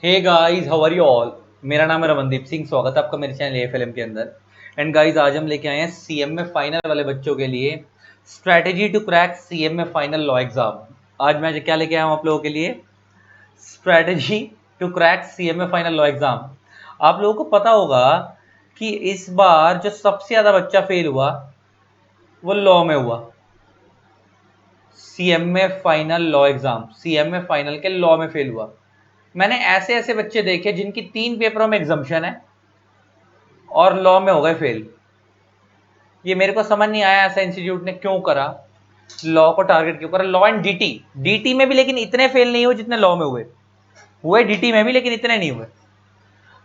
Hey guys, how are you all. मेरा नाम है रमनदीप सिंह। स्वागत है आपका मेरे चैनल एएफएलएम के अंदर। एंड गाइस, आज हम लेके आए हैं सीएमए फाइनल वाले बच्चों के लिए strategy to crack CMA final law exam. आज मैं क्या लेके आया हूँ आप लोगों के लिए? Strategy to crack CMA final law exam. आप लोगों को पता होगा कि इस बार जो सबसे ज्यादा बच्चा फेल हुआ वो लॉ में हुआ। CMA final law exam, CMA final के लॉ में फेल हुआ। मैंने ऐसे ऐसे बच्चे देखे जिनकी 3 पेपरों में एग्जाम्शन है और लॉ में हो गए फेल। ये मेरे को समझ नहीं आया ऐसा इंस्टीट्यूट ने क्यों करा, लॉ को टारगेट क्यों करा। लॉ एंड डीटी, डीटी में भी लेकिन इतने फेल नहीं हुए जितने लॉ में हुए डीटी में भी लेकिन इतने नहीं हुए।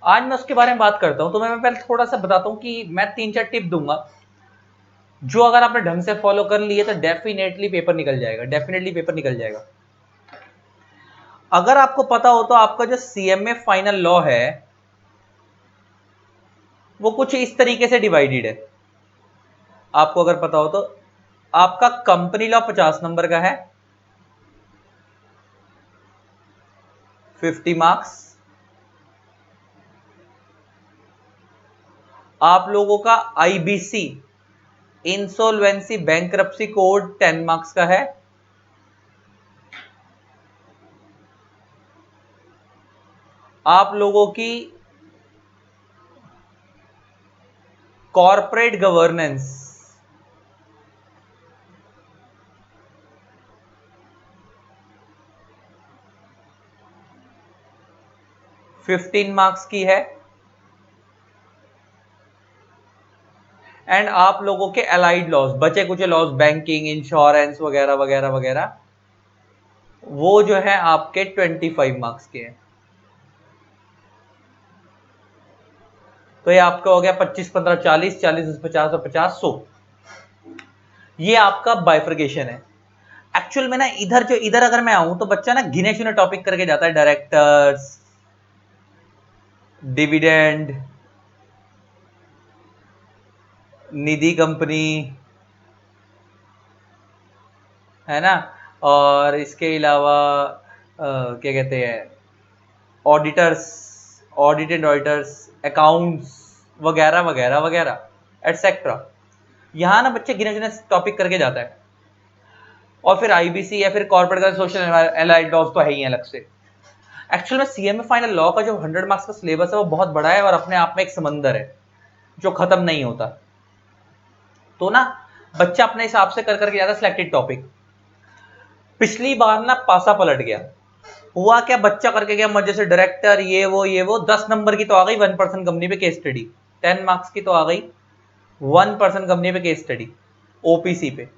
आज मैं उसके बारे में बात करता हूं। तो मैं पहले थोड़ा सा बताता हूं कि मैं 3-4 टिप दूंगा जो अगर आपने ढंग से फॉलो कर लिए तो डेफिनेटली पेपर निकल जाएगा, डेफिनेटली पेपर निकल जाएगा। अगर आपको पता हो तो आपका जो सीएमए फाइनल लॉ है वो कुछ इस तरीके से डिवाइडेड है। आपको अगर पता हो तो आपका कंपनी लॉ 50 नंबर का है, 50 मार्क्स। आप लोगों का IBC, insolvency bankruptcy code 10 marks का है। आप लोगों की कॉर्पोरेट गवर्नेंस, फिफ्टीन मार्क्स की है। एंड आप लोगों के अलाइड लॉज, बचे कुछ लॉज, बैंकिंग, इंश्योरेंस वगैरह वगैरह वगैरह, वो जो है आपके 25 मार्क्स के हैं। तो ये आपका हो गया 25, 15, 40, 40, 50 और 50, 100। ये आपका बाइफर्केशन है। एक्चुअल में ना इधर अगर मैं आऊं तो बच्चा ना गिने चुने टॉपिक करके जाता है। डायरेक्टर्स, डिविडेंड, निधि कंपनी, है ना, और इसके अलावा क्या कहते हैं, ऑडिटर्स, ऑडिटेड ऑडिटर्स, अकाउंट्स वगैरह वगैरह वगैरह एटसेट्रा। यहां ना बच्चे गिने चुने टॉपिक करके जाता है। और फिर आईबीसी या फिर कॉर्पोरेट का सोशल एलाइड लॉज तो है ही अलग से। एक्चुअल में सीएमए फाइनल लॉ का जो 100 मार्क्स का सिलेबस है वो बहुत बड़ा है और अपने आप में एक समंदर है जो खत्म नहीं होता। तो ना बच्चा अपने हिसाब से कर करके जाता सिलेक्टेड टॉपिक। पिछली बार ना पासा पलट गया। हुआ क्या, बच्चा करके गया मजे से डायरेक्टर, ये वो 10 नंबर की तो आ गई 1% कंपनी पे केस स्टडी, 10 मार्क्स की तो आ गई 1% कंपनी पे केस स्टडी ओपीसी पे।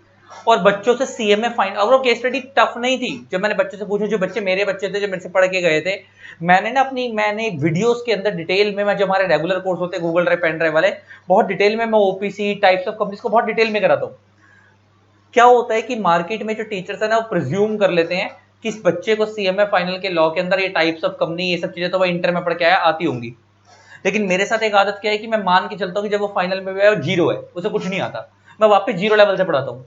और बच्चों से सीएमए फाइन, अगर वो केस स्टडी टफ नहीं थी, जब मैंने बच्चों से पूछा, जो बच्चे मेरे बच्चे थे जो मेरे से पढ़ के गए थे, मैंने वीडियोस के अंदर डिटेल में, मैं जो हमारे रेगुलर कोर्स होते हैं गूगल ड्राइव, पेन ड्राइव वाले, बहुत डिटेल में मैं ओपीसी टाइप्स ऑफ कंपनीज को बहुत डिटेल में कराता हूँ। क्या होता है कि मार्केट में जो टीचर्स है ना वो प्रिज्यूम कर लेते हैं कि इस बच्चे को सीएमए फाइनल के लॉ के अंदर ये टाइप्स ऑफ कंपनी, ये सब चीजें तो वो इंटर में पढ़ के आया, आती होंगी। लेकिन मेरे साथ एक आदत क्या है कि मैं मान के चलता हूँ कि जब वो फाइनल में वो जीरो है, उसे कुछ नहीं आता, मैं वापस जीरो लेवल से पढ़ाता हूँ।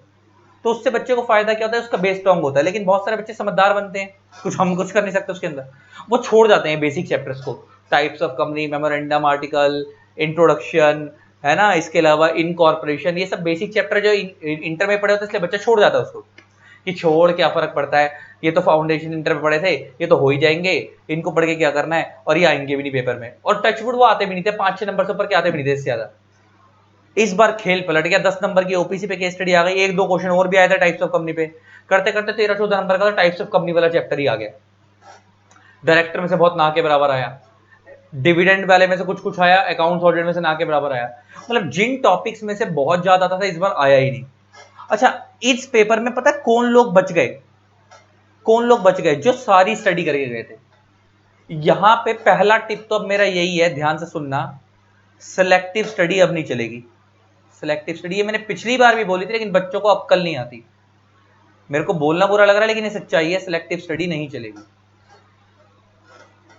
तो उससे बच्चे को फायदा क्या होता है, उसका बेस स्ट्रॉन्ग होता है। लेकिन बहुत सारे बच्चे समझदार बनते हैं, हम कुछ कर नहीं सकते उसके अंदर, वो छोड़ जाते हैं बेसिक चैप्टर्स को, types of company, memorandum article, introduction, है ना, इसके अलावा इनकॉर्पोरेशन, ये सब बेसिक चैप्टर जो इंटर में पढ़े होते हैं, इसलिए बच्चा छोड़ जाता है उसको कि छोड़ क्या फर्क पड़ता है, ये तो फाउंडेशन इंटर में पढ़े थे, ये तो हो ही जाएंगे, इनको पढ़ के क्या करना है, और ये आएंगे भी नहीं पेपर में। और टचवुड वो आते भी नहीं थे, 5-6 नंबर से ऊपर के आते भी नहीं थे इससे ज्यादा। इस बार खेल पलट गया, 10 नंबर की ओपीसी पे केस स्टडी आ गई, 1-2 क्वेश्चन और भी आया था टाइप्स ऑफ कंपनी पे, करते करते 13-14 नंबर का टाइप्स ऑफ कंपनी वाला चैप्टर ही आ गया। डायरेक्टर में से बहुत ना के बराबर आया, डिविडेंड वाले में से कुछ कुछ आया, अकाउंट्स ऑडिट में से ना के बराबर आया। मतलब जिन टॉपिक्स में से बहुत ज्यादा आता था, इस बार आया ही नहीं। अच्छा, इस पेपर में पता है कौन लोग बच गए, कौन लोग बच गए? जो सारी स्टडी करके गए थे। यहां पे पहला टिप तो अब मेरा यही है, ध्यान से सुनना, सिलेक्टिव स्टडी अब नहीं चलेगी। सिलेक्टिव स्टडी ये मैंने पिछली बार भी बोली थी, लेकिन बच्चों को अक्कल नहीं आती। मेरे को बोलना बुरा लग रहा है लेकिन ये सच्चाई है, सिलेक्टिव स्टडी नहीं चलेगी।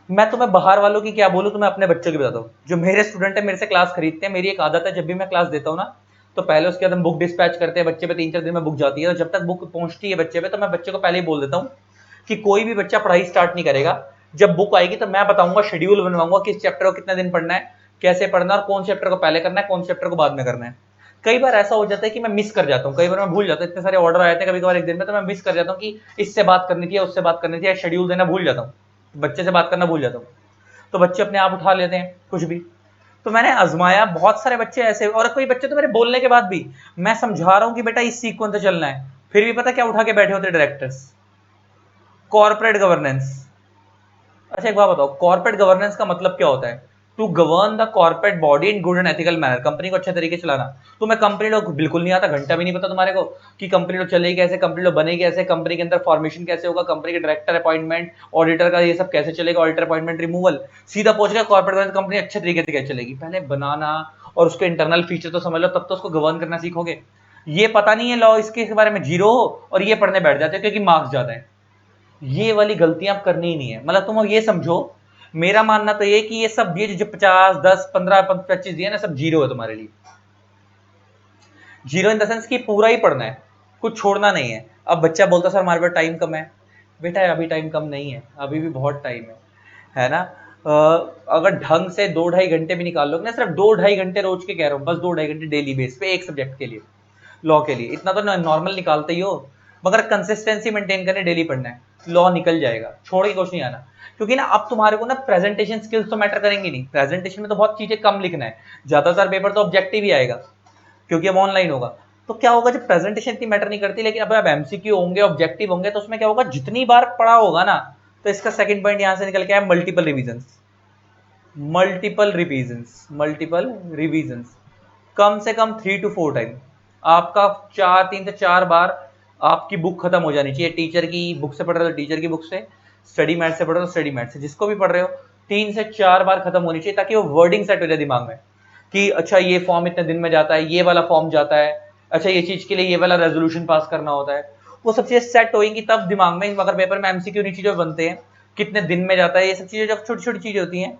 मैं तुम्हें बाहर वालों की क्या बोलूं, तुम्हें अपने बच्चों की बताता हूं। जो मेरे स्टूडेंट है, मेरे से क्लास खरीदते हैं, मेरी एक आदत है, जब भी मैं क्लास देता हूं ना, तो पहले उसके बाद हम बुक डिस्पैच करते हैं, बच्चे पे 3-4 दिन में बुक जाती है। तो जब तक बुक पहुंचती है बच्चे पे, तो मैं बच्चे को पहले ही बोल देता हूं कि कोई भी बच्चा पढ़ाई स्टार्ट नहीं करेगा जब बुक आएगी तो मैं बताऊंगा, शेड्यूल बनवाऊंगा किस चैप्टर को कितने दिन पढ़ना है, कैसे पढ़ना है और कौन चैप्टर को पहले करना है, कौन चैप्टर को बाद में करना है। कई बार ऐसा हो जाता है कि मैं मिस कर जाता हूँ, कई बार मैं भूल जाता हूँ, इतने सारे ऑर्डर आए थे कभी कभार एक दिन में, तो मैं मिस कर जाता हूँ कि इससे बात करनी थी, उससे बात करनी थी, या शेड्यूल देना भूल जाता हूँ, बच्चे से बात करना भूल जाता हूँ, तो बच्चे अपने आप उठा लेते हैं कुछ भी। तो मैंने आजमाया, बहुत सारे बच्चे ऐसे, और कोई बच्चे तो मेरे बोलने के बाद भी, मैं समझा रहा हूँ कि बेटा इस सीक्वेंस से चलना है, फिर भी पता क्या उठा के बैठे होते डायरेक्टर्स, कॉर्पोरेट गवर्नेंस। अच्छा एक बात बताओ, कॉर्पोरेट गवर्नेंस का मतलब क्या होता है? To govern the corporate body in good and ethical manner, company को अच्छे तरीके से चलाना। तुम्हें कंपनी लॉ बिल्कुल नहीं आता, घंटा भी नहीं पता तुम्हारे को कि कंपनी लॉ चलेगी कैसे, कंपनी लॉ बनेगी कैसे, कंपनी के अंदर फॉर्मेशन कैसे होगा, कंपनी के डायरेक्टर अपॉइंटमेंट, ऑडिटर का ये सब कैसे चलेगा, ऑडिटर अपॉइंटमेंट रिमूवल, सीधा पहुंच गया कॉर्पोरेट गवर्नेंस, कंपनी अच्छे तरीके से कैसे चलेगी। पहले बनाना और उसके इंटरनल फीचर तो समझ लो, तब तो उसको गवर्न करना सीखोगे। ये पता नहीं है लॉ, इसके बारे में जीरो हो और ये पढ़ने बैठ जाते हो क्योंकि मार्क्स ज्यादा है। ये वाली गलतियां आप करनी ही नहीं है। मतलब तुम अब ये समझो, मेरा मानना तो ये कि ये सब ये जो 50 10 15 25 दिए ना, सब जीरो है तुम्हारे लिए। जीरो इन द सेंस कि पूरा ही पढ़ना है, कुछ छोड़ना नहीं है। अब बच्चा बोलता सर हमारे पास टाइम कम है, बेटा अभी टाइम कम नहीं है, अभी भी बहुत टाइम है ना। अगर ढंग से 2-2.5 घंटे भी निकाल लोगे ना, सिर्फ 2-2.5 घंटे रोज के कह रहा हूँ, बस 2-2.5 घंटे डेली बेस पे एक सब्जेक्ट के लिए, लॉ के लिए, इतना तो नॉर्मल निकालते ही हो, मगर कंसिस्टेंसी मेंटेन करने, डेली पढ़ना है, लॉ निकल जाएगा, छोड़ के कुछ नहीं आना। क्योंकि ना अब तुम्हारे को ना प्रेजेंटेशन स्किल्स तो मैटर करेंगी नहीं, प्रेजेंटेशन में तो बहुत चीजें कम लिखना है, ज्यादातर पेपर तो ऑब्जेक्टिव ही आएगा क्योंकि अब ऑनलाइन होगा। तो क्या होगा, जब प्रेजेंटेशन इतनी मैटर नहीं करती, लेकिन अब एमसीक्यू होंगे, ऑब्जेक्टिव होंगे, तो उसमें क्या होगा, जितनी बार पढ़ा होगा ना, तो इसका सेकंड पॉइंट यहां से निकल के आया, मल्टीपल रिविजन्स। मल्टीपल रिविजन्स कम से कम 3 to 4 टाइम, आपका 3 से 4 बार आपकी बुक खत्म हो जानी चाहिए। टीचर की बुक से पढ़ रहे हो टीचर की बुक से, स्टडी मैट से पढ़ रहे हो स्टडी मैट से, जिसको भी पढ़ रहे हो 3 से 4 बार खत्म होनी चाहिए, ताकि वो वर्डिंग सेट हो जाए दिमाग में कि अच्छा ये फॉर्म इतने दिन में जाता है, ये वाला फॉर्म जाता है, अच्छा ये चीज के लिए ये वाला रेजोल्यूशन पास करना होता है। वो सब चीजें सेट होंगी तब दिमाग में, अगर पेपर में एमसीक्यू नीचे जो बनते हैं, कितने दिन में जाता है, ये सब चीजें जब छोटी छोटी चीजें होती हैं,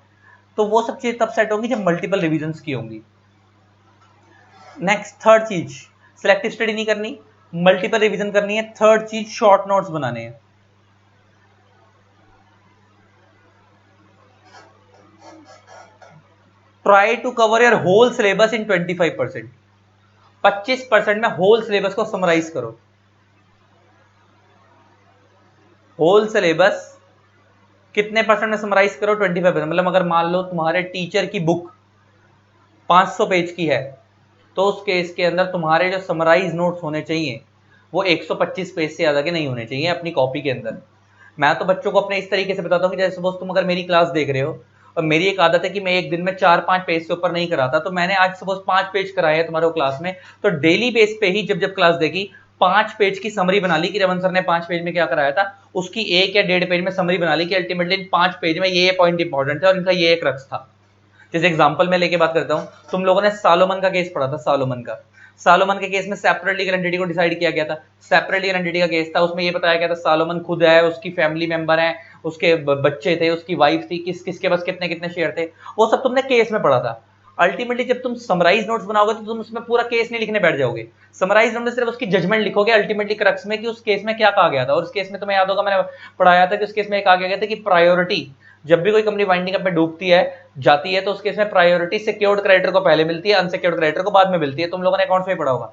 तो वो सब चीजें तब सेट होंगी जब मल्टीपल रिविजन्स की होंगी। नेक्स्ट थर्ड चीज, सिलेक्टिव स्टडी नहीं करनी, मल्टीपल रिवीजन करनी है। थर्ड चीज, शॉर्ट नोट्स बनाने हैं। Try to cover your whole syllabus in 25%, 25% में होल सिलेबस को समराइज करो। होल सिलेबस कितने परसेंट में समराइज करो, 25%। मतलब अगर मान लो तुम्हारे टीचर की बुक 500 पेज की है, तो उस केस के अंदर तुम्हारे जो समराइज नोट्स होने चाहिए वो 125 पेज से ज्यादा के नहीं होने चाहिए अपनी कॉपी के अंदर। मैं तो बच्चों को अपने इस तरीके से बताता हूँ कि जैसे सपोज तुम अगर मेरी क्लास देख रहे हो, और मेरी एक आदत है कि मैं एक दिन में 4-5 पेज से ऊपर नहीं कराता, तो मैंने आज सपोज 5 पेज कराए हैं तुम्हारे क्लास में, तो डेली बेस पे ही जब जब क्लास देखी, 5 पेज की समरी बना ली कि रमन सर ने 5 पेज में क्या कराया था, उसकी 1 या 1.5 पेज में समरी बना ली कि अल्टीमेटली 5 पेज में ये पॉइंट इंपॉर्टेंट है और इनका ये एक रक्स था। जैसे एग्जांपल में लेके बात करता हूँ, तुम लोगों ने सालोमन का केस पढ़ा था, सालोमन के केस में सेपरेट लीगल एंटिटी को डिसाइड किया गया था। सेपरेट लीगल एंटिटी का केस था, उसमें ये बताया गया था सालोमन खुद है, उसकी फैमिली मेंबर है, उसके बच्चे थे, उसकी वाइफ थी, किसके पास कितने कितने शेयर थे, वो सब तुमने केस में पढ़ा था। अल्टीमेटली जब तुम समराइज नोट्स बनाओगे तो तुम उसमें पूरा केस नहीं लिखने बैठ जाओगे, समराइज नोट में सिर्फ उसकी जजमेंट लिखोगे अल्टीमेटली क्रक्स में कि उस केस में क्या कहा गया था। और उस केस में तुम्हें याद होगा मैंने पढ़ाया था कि उस केस में कहा गया था कि प्रायोरिटी, जब भी कोई कंपनी वाइंडिंग अप में डूबती है जाती है, तो उस केस में प्रायोरिटी सिक्योर्ड क्रेडिटर को पहले मिलती है, अनसिक्योर्ड क्रेडिटर को बाद में मिलती है। तुम लोगों ने अकाउंट्स में पढ़ा होगा।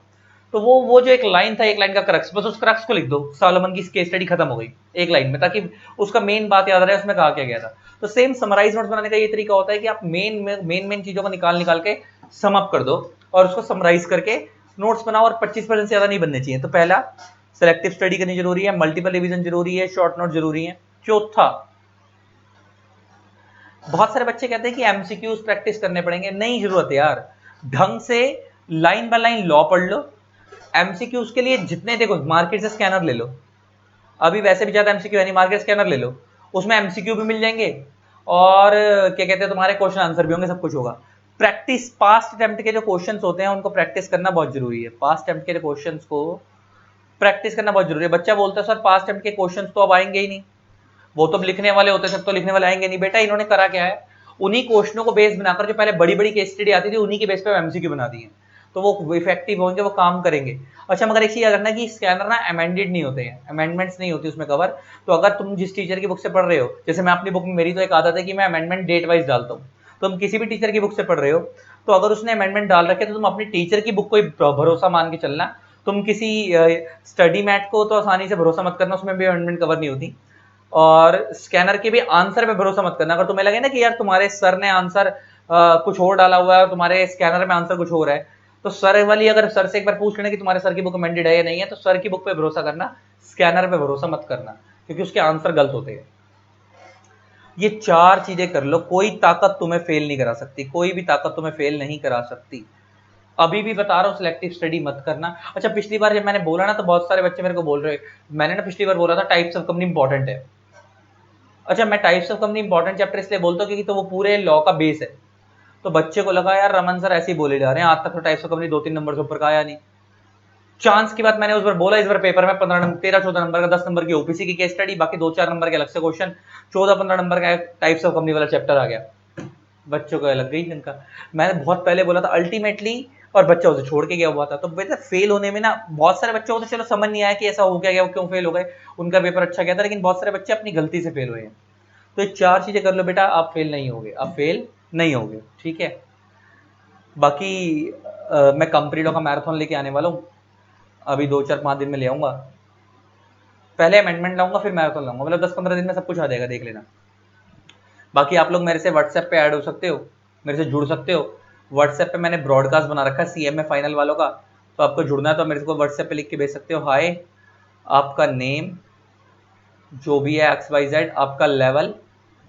तो वो जो एक लाइन था, एक लाइन का क्रक्स, बस उस क्रक्स को लिख दो, सालोमन की केस स्टडी खत्म हो गई एक लाइन में, ताकि उसका मेन बात याद रहे उसमें कहा क्या गया था। तो सेम समराइज नोट्स बनाने का ये तरीका होता है कि आप मेन चीजों को निकाल के सम अप कर दो और उसको समराइज करके नोट्स बनाओ, और 25% से ज्यादा नहीं बनने चाहिए। तो पहला, सिलेक्टिव स्टडी करनी जरूरी है, मल्टीपल रिवीजन जरूरी है, शॉर्ट नोट जरूरी है। चौथा, बहुत सारे बच्चे कहते हैं कि एमसीक्यूज प्रैक्टिस करने पड़ेंगे, नहीं जरूरत है यार, ढंग से लाइन बाय लाइन लॉ पढ़ लो। एमसीक्यूज के लिए जितने, देखो मार्केट से स्कैनर ले लो, अभी वैसे भी ज्यादा एमसीक्यू है नहीं, मार्केट स्कैनर ले लो, उसमें एमसीक्यू भी मिल जाएंगे और क्या कहते हैं तुम्हारे क्वेश्चन आंसर भी होंगे, सब कुछ होगा। प्रैक्टिस, पास्ट अटेम्प्ट के जो क्वेश्चंस होते हैं उनको प्रैक्टिस करना बहुत जरूरी है, पास्ट अटेम्प्ट के क्वेश्चंस को प्रैक्टिस करना बहुत जरूरी है। बच्चा बोलता है सर पास्ट अटेम्प्ट के क्वेश्चंस तो अब आएंगे ही नहीं, वो तो लिखने वाले होते हैं, सब तो लिखने वाले आएंगे नहीं। बेटा इन्होंने करा क्या है, उन्हीं क्वेश्चनों को बेस बनाकर जो पहले बड़ी बड़ी केस स्टडी आती थी उन्हीं के बेस पे एमसीक्यू बना दी है। तो वो इफेक्टिव होंगे, वो काम करेंगे। अच्छा मगर एक चीज याद रखना कि स्कैनर ना अमेंडेड नहीं होते हैं, अमेंडमेंट्स नहीं होती उसमें कवर। तो अगर तुम जिस टीचर की बुक से पढ़ रहे हो, जैसे मैं अपनी बुक में, मेरी तो एक आदत है कि मैं अमेंडमेंट डेट वाइज डालता हूँ। तो तुम किसी भी टीचर की बुक से पढ़ रहे हो, तो अगर उसने अमेंडमेंट डाल रखे तो तुम अपनी टीचर की बुक को ही भरोसा मान के चलना। तुम किसी स्टडी मैट को तो आसानी से भरोसा मत करना, उसमें भी अमेंडमेंट कवर नहीं होती। और स्कैनर के भी आंसर पे भरोसा मत करना। अगर तुम्हें लगे ना कि यार तुम्हारे सर ने आंसर कुछ और डाला हुआ है और तुम्हारे स्कैनर में आंसर कुछ और है, तो सर वाली, अगर सर से एक बार पूछ लेना कि तुम्हारे सर की बुक अमेंडेड है या नहीं है, तो सर की बुक पे भरोसा करना, स्कैनर पे भरोसा मत करना, क्योंकि उसके आंसर गलत होते हैं। ये 4 चीजें कर लो, कोई ताकत तुम्हें फेल नहीं करा सकती, कोई भी ताकत तुम्हें फेल नहीं करा सकती। अभी भी बता रहा हूँ, सिलेक्टिव स्टडी मत करना। अच्छा पिछली बार जब मैंने बोला ना, तो बहुत सारे बच्चे मेरे को बोल रहे, मैंने ना पिछली बार बोला था टाइप्स ऑफ कंपनी इंपॉर्टेंट है। अच्छा मैं types of company important chapter इसलिए बोलता हूँ क्योंकि तो वो पूरे लॉ का बेस है। तो बच्चे को लगा यार रमन सर ऐसे ही बोले जा रहे हैं, आज तक तो टाइप्स ऑफ कंपनी 2-3 नंबर से ऊपर का आया नहीं। चांस की बात मैंने उस बार बोला, इस बार पेपर में 13-14 नंबर का, 10 नंबर की ओपीसी की केस स्टडी, बाकी 2-4 नंबर के अलग से क्वेश्चन, 14-15 नंबर का टाइप्स ऑफ कंपनी वाला चैप्टर आ गया। बच्चों को लग गई इनका। मैंने बहुत पहले बोला था अल्टीमेटली, और बच्चा उसे छोड़ के गया हुआ था। तो बेटा फेल होने में ना, बहुत सारे बच्चों को तो चलो समझ नहीं आया कि ऐसा हो क्या, वो क्यों फेल हो गए, उनका पेपर अच्छा गया था, लेकिन बहुत सारे बच्चे अपनी गलती से फेल हुए हैं। तो ये 4 चीजें कर लो बेटा, आप फेल नहीं होगे, आप फेल नहीं होगे, ठीक है। बाकी मैं कंपनी लॉ का मैराथन लेके आने वाला हूँ, अभी 2-4-5 दिन में ले आऊंगा। पहले अमेंडमेंट लाऊंगा, फिर मैराथन लाऊंगा, मतलब 10-15 दिन में सब कुछ आ जाएगा, देख लेना। बाकी आप लोग मेरे से व्हाट्सएप पे ऐड हो सकते हो, मेरे से जुड़ सकते हो। व्हाट्सएप पे मैंने ब्रॉडकास्ट बना रखा है सीएमए फाइनल वालों का, तो आपको जुड़ना है तो मेरे को व्हाट्सएप पे लिख के भेज सकते हो, हाय, आपका नेम जो भी है XYZ, आपका लेवल,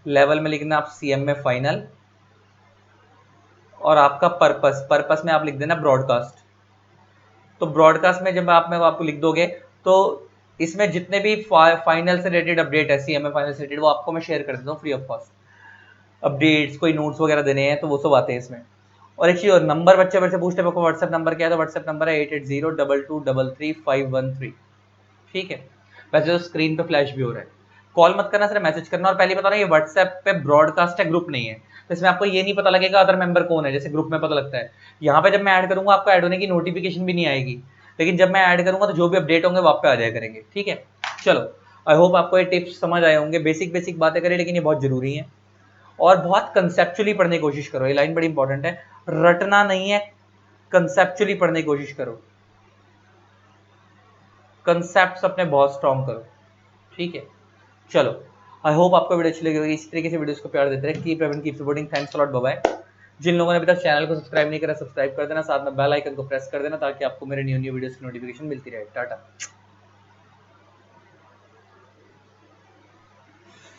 लेवल में लिखना आप सीएमए फाइनल, और आपका पर्पस, पर्पस में आप लिख देना ब्रॉडकास्ट। तो ब्रॉडकास्ट में जब आप में आपको लिख दोगे, तो इसमें जितने भी फाइनल से रिलेटेड अपडेट है, सीएमए फाइनल से रिलेटेड, वो आपको मैं शेयर कर देता हूँ फ्री ऑफ कॉस्ट। अपडेट्स, कोई नोट्स वगैरह देने हैं तो वो सब आते हैं इसमें। और एक चीज और, नंबर बच्चे मेरे से पूछते हैं आपको व्हाट्सएप नंबर क्या है, तो व्हाट्सएप नंबर है 8802233513। ठीक है, वैसे तो स्क्रीन पे फ्लैश भी हो रहा है। कॉल मत करना, सिर्फ मैसेज करना। और पहले बता रहा हूँ, ये व्हाट्सएप पे ब्रॉडकास्ट है, ग्रुप नहीं है, तो इसमें आपको ये नहीं पता लगेगा अदर मेंबर कौन है, जैसे ग्रुप में पता लगता है। यहाँ पे जब मैं ऐड करूंगा, आपको ऐड होने की नोटिफिकेशन भी नहीं आएगी, लेकिन जब मैं ऐड करूंगा तो जो भी अपडेट होंगे वो आप पे आ जाया करेंगे, ठीक है। चलो, आई होप आपको ये टिप्स समझ आए होंगे। बेसिक बेसिक बातें करें, लेकिन ये बहुत जरूरी है। और बहुत कंसेप्चुअली पढ़ने की कोशिश करो, ये लाइन बड़ी इंपॉर्टेंट है, रटना नहीं है, कंसेप्चुअली पढ़ने की कोशिश करो, कंसेप्ट अपने बहुत स्ट्रॉन्ग करो, ठीक है। चलो, आई होप आपको वीडियो अच्छी लगी होगी। इसी तरीके से वीडियोस को प्यार देते रहे। Keep keep supporting, thanks a lot, bye bye. जिन लोगों ने अभी तक चैनल को सब्सक्राइब नहीं करा, सब्सक्राइब कर देना, साथ में बेल आइकन को प्रेस कर देना, ताकि आपको मेरे न्यू वीडियोस की नोटिफिकेशन मिलती रहे। टाटा।